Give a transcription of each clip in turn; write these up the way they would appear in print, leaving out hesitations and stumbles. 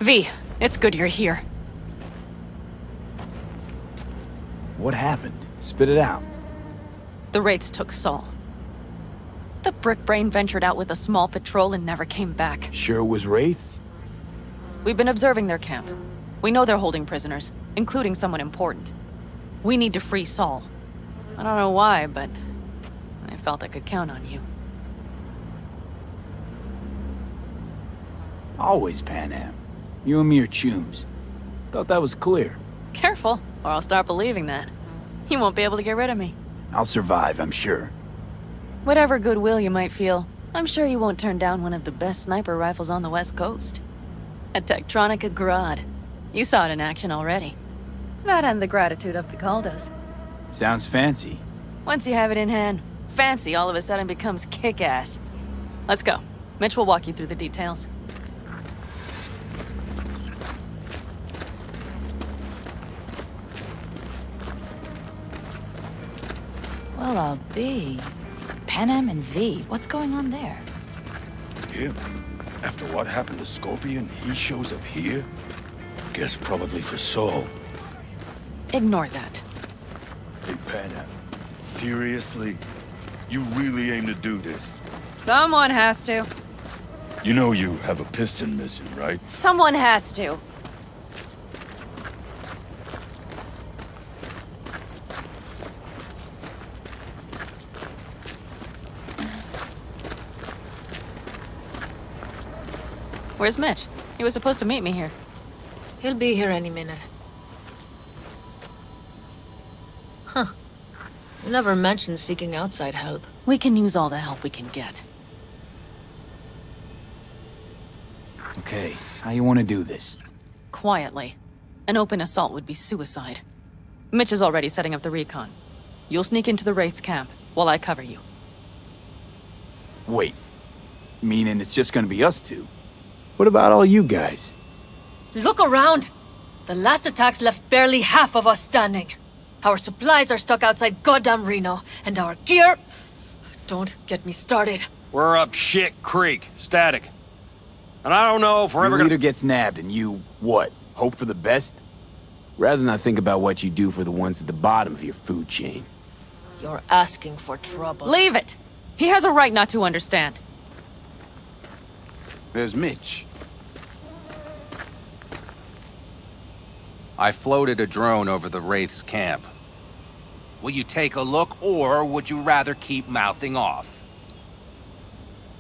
V, it's good you're here. What happened? Spit it out. The Wraiths took Saul. The brick brain ventured out with a small patrol and never came back. Sure it was Wraiths? We've been observing their camp. We know they're holding prisoners, including someone important. We need to free Saul. I don't know why, but I felt I could count on you. Always Panam. You and me are chums. Thought that was clear. Careful, or I'll start believing that. You won't be able to get rid of me. I'll survive, I'm sure. Whatever goodwill you might feel, I'm sure you won't turn down one of the best sniper rifles on the West Coast. A Tektronica Grad. You saw it in action already. That and the gratitude of the Caldos. Sounds fancy. Once you have it in hand, fancy all of a sudden becomes kick-ass. Let's go. Mitch will walk you through the details. Well, I'll be. Panam and V, what's going on there? Him? After what happened to Scorpion, he shows up here? Guess probably for Saul. Ignore that. Hey, Panam. Seriously? You really aim to do this? Someone has to. You know you have a piston missing, right? Someone has to. Where's Mitch? He was supposed to meet me here. He'll be here any minute. Huh. You never mentioned seeking outside help. We can use all the help we can get. Okay, how you want to do this? Quietly. An open assault would be suicide. Mitch is already setting up the recon. You'll sneak into the Wraith's camp, while I cover you. Wait. Meaning it's just gonna be us two? What about all you guys? Look around! The last attacks left barely half of us standing. Our supplies are stuck outside goddamn Reno, and our gear... Don't get me started. We're up shit creek, static. And I don't know if we're ever Your gonna... leader gets nabbed and you, what, hope for the best? Rather not think about what you do for the ones at the bottom of your food chain. You're asking for trouble. Leave it! He has a right not to understand. There's Mitch. I floated a drone over the Wraith's camp. Will you take a look, or would you rather keep mouthing off?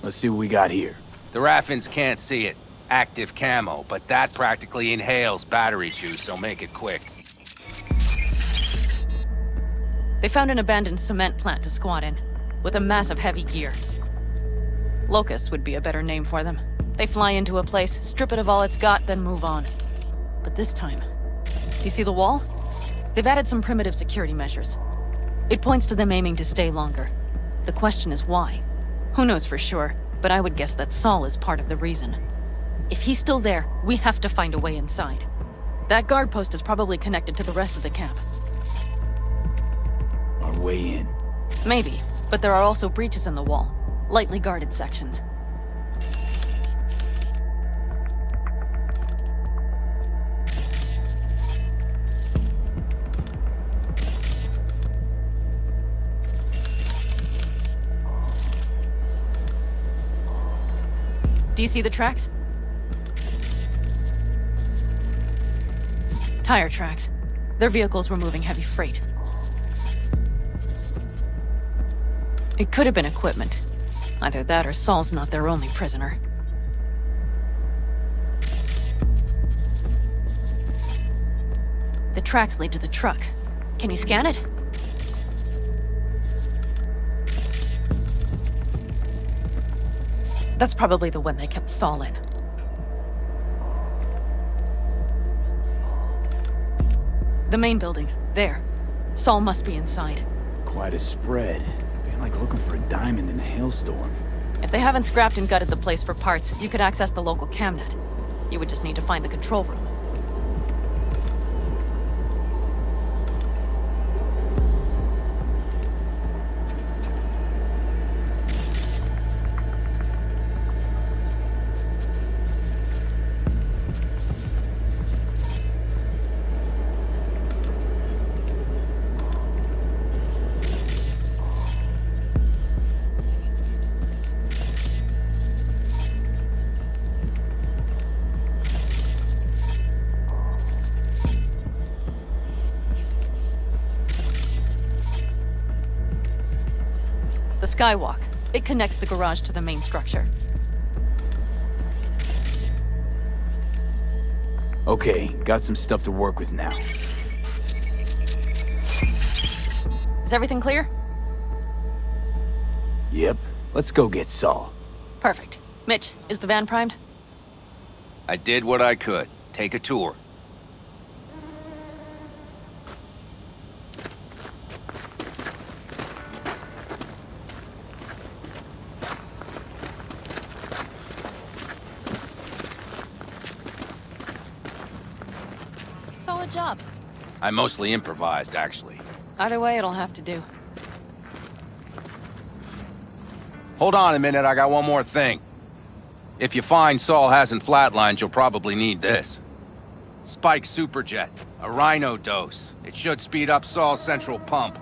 Let's see what we got here. The Raffins can't see it. Active camo, but that practically inhales battery juice, so make it quick. They found an abandoned cement plant to squat in, with a massive heavy gear. Locusts would be a better name for them. They fly into a place, strip it of all it's got, then move on. But this time... You see the wall? They've added some primitive security measures. It points to them aiming to stay longer. The question is why? Who knows for sure, but I would guess that Saul is part of the reason. If he's still there, we have to find a way inside. That guard post is probably connected to the rest of the camp. Our way in. Maybe, but there are also breaches in the wall. Lightly guarded sections. Do you see the tracks? Tire tracks. Their vehicles were moving heavy freight. It could have been equipment. Either that or Saul's not their only prisoner. The tracks lead to the truck. Can you scan it? That's probably the one they kept Saul in. The main building. There. Saul must be inside. Quite a spread. Being like looking for a diamond in a hailstorm. If they haven't scrapped and gutted the place for parts, you could access the local camnet. You would just need to find the control room. The skywalk. It connects the garage to the main structure. Okay, got some stuff to work with now. Is everything clear? Yep, let's go get Saul. Perfect. Mitch, is the van primed? I did what I could. Take a tour. Solid job. I mostly improvised, actually. Either way, it'll have to do. Hold on a minute, I got one more thing. If you find Saul hasn't flatlined, you'll probably need this. Spike Superjet, a Rhino dose. It should speed up Saul's central pump.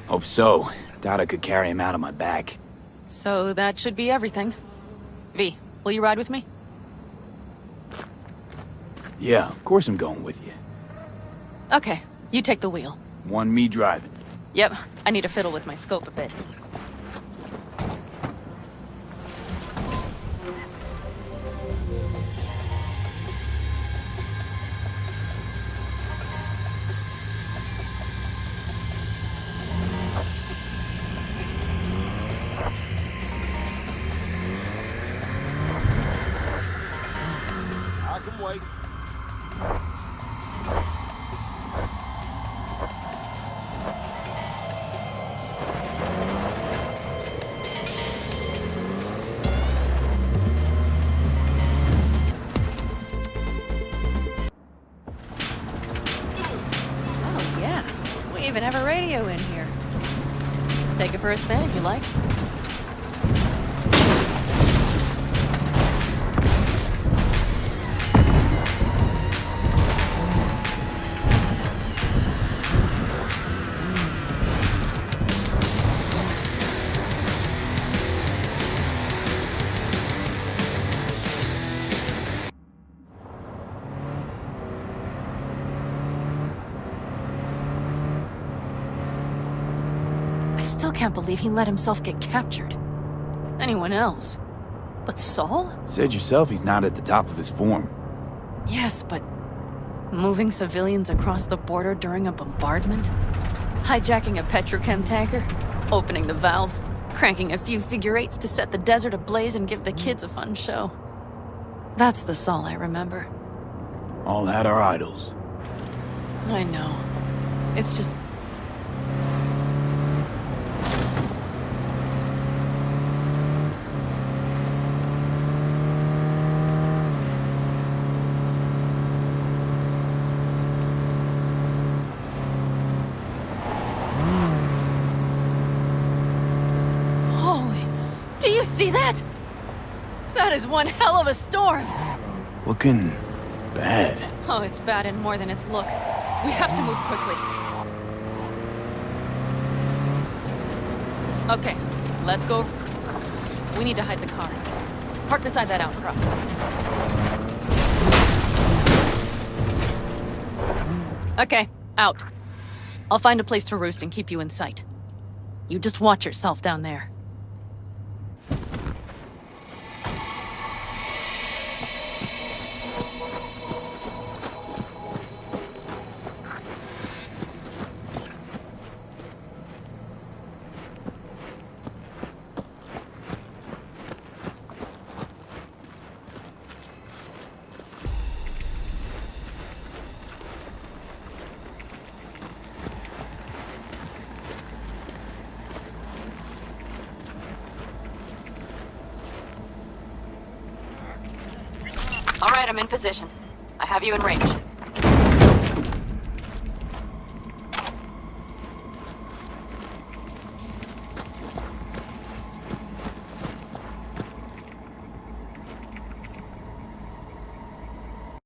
Hope so. Doubt I could carry him out on my back. So that should be everything. V, will you ride with me? Yeah, of course I'm going with you. Okay, you take the wheel. One me driving. Yep, I need to fiddle with my scope a bit. I can wait. Oh, yeah. We even have a radio in here. Take it for a spin if you like. I still can't believe he let himself get captured. Anyone else? But Saul? Said yourself he's not at the top of his form. Yes, but moving civilians across the border during a bombardment? Hijacking a petrochem tanker? Opening the valves? Cranking a few figure eights to set the desert ablaze and give the kids a fun show? That's the Saul I remember. All had our idols. I know. It's just... Do you see that? That is one hell of a storm! Looking bad. Oh, it's bad and more than its look. We have to move quickly. Okay, let's go. We need to hide the car. Park beside that outcrop. Okay, out. I'll find a place to roost and keep you in sight. You just watch yourself down there. All right, I'm in position. I have you in range.